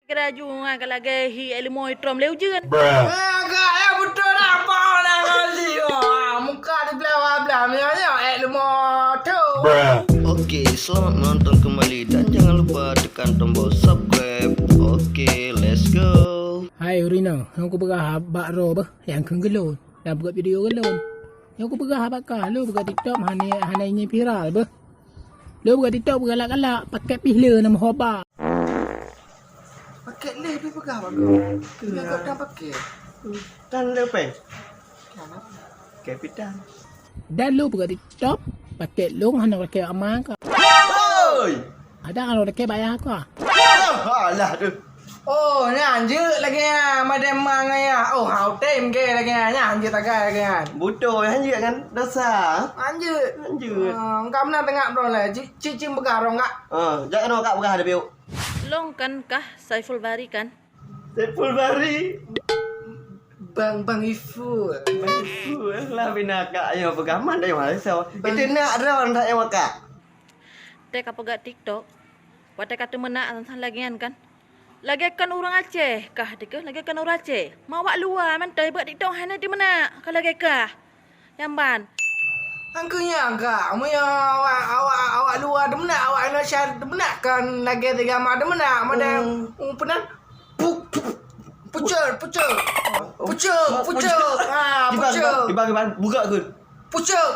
Kerajaan kalau lagi ilmu itrom leu jeun. Agak ya betul apa nak kali. Muka di belah-belah ni ilmu tu. Oke, selamat menonton kembali dan jangan lupa tekan tombol subscribe. Oke, let's go. Hai Urina, aku berah bak ro bah yang keng gelon. Yang buat video gelon. Yang aku berah bakal lu buat TikTok hana ini viral bah. Lu buat TikTok bergalak-galak pakai pihla nama hoba. Pakai leh pergi pegang bagus. Dia kau dah pakai. Dan lepeng, Kenapa? kapitan. Dan lu buat TikTok pakai long hana pakai aman ka. Oi, Ada kalau pakai bayar ka. alah tu. Oh, ni anjir lagi ya. Madam mangai ya. Oh, how time ke lagi ya. Ni anjir tak lagi ya. Bodoh yang je kan dosa. Anjir. Anjir. Kau nak tengok bro lah. Cicing begarong enggak? Jangan kak berah ada biu. Long kan kah Saiful Bari kan? Sepul bari. Bang Iful. Baikku lah bina kak ayo pegaman dah yang Malaysia. Itu nak ada orang tak yang kak. Tek apa gak TikTok? Wate kata menak tentang lagian kan? Lagi kan orang Aceh kah deke? Lagi kan orang Aceh. Mau wak luar mantai buat TikTok hana di mana? Kalau lagi kah? Yang ban. Angkanya agak, muya awak luar demenak, awak Indonesia demenak kan lagi tiga mah demenak, mana penan pucuk, pucuk, Dibang buka ke. pucuk,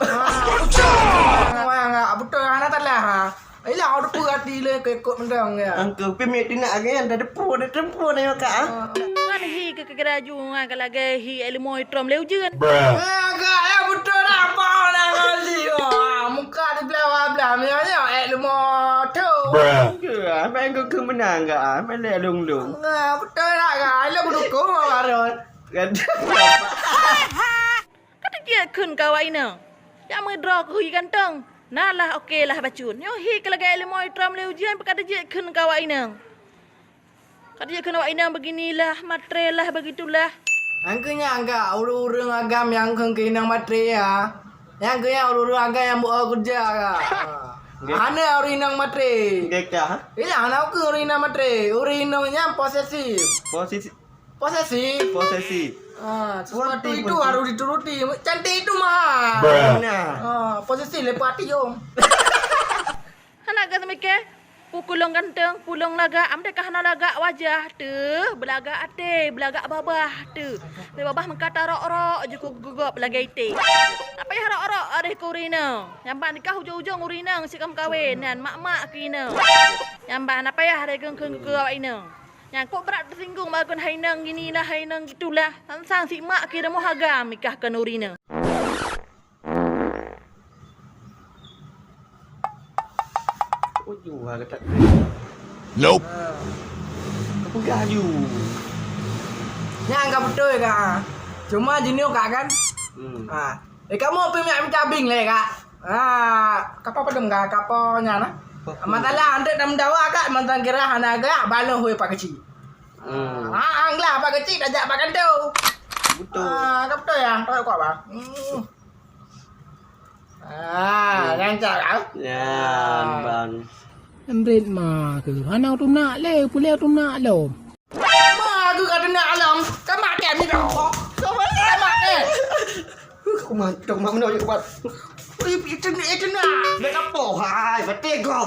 enggak betul anak tak lah, ilah ada perhati le ikut mendang ya. Angka pemik tina kan dah depu dah tempu dah kak. Kan hi ke kerajaan kalau lagi ilmu itrom leu jeun. Agak ya betul apa nak kali, muka di belah-belah ni ilmu tu. Apa yang kau kemenang kak? Apa le dong. Betul lah kan, ilah berdukung baru. Kan. Kata dia kun kawai na. Ya me draw ku hi ganteng. Nalah okey lah bacun. Yo hi kalau lagi ilmu itrom leu jeun kata dia kun kawai na. Kata dia kun kawai na beginilah, matre lah begitulah. Angkanya agak urung-urung agam yang kena matre ya. Yang kena urung agam yang buat kerja agak. Ana urinang matre. Kak. Iya, ana aku urinang matre. Urinangnya posesif. Posesi. Sesuatu itu harus dituruti. Cantik itu mah. Nah. Posesif lepas hati jom. Anak kata mikir, pukulong ganteng, pulong lagak, amde kah hana lagak wajah tu, belagak ate, belagak babah tu. Tapi babah mengkata rok-rok je ku gugop belagak ite. Apa ya rok-rok ada ku urina. Yang ban nikah hujung-hujung urina si kam kahwin dan mak-mak kina. Yang ban apa ya ada geng-geng ku awak ina. Yang kok berat tersinggung bagun hainang gini lah, hainang gitulah. Sang si mak kira mau hagam nikah kan urina. Ujung kata. Nope. Apa gayu? Nya enggak betul kak. Cuma jenis kak kan. Kamu pergi ambil cabing le kak. Kapal pedem kak, kapalnya nah. Masalah anda dalam dawa kak, mantan kira hana agak balon hui pak kecil. Anglah pak kecil dah makan tu. Betul. Kau betul ya? Tahu kau apa? Rancak kau. Ya, ban. Amrit ma ke. Hana tu nak le, pulai tu nak lo. Ma aku kata nak alam. Kau makan ni kau. Kau makan. Kau mantap mak menolak kuat. Itu nak. Mek apa? Hai, betul kau.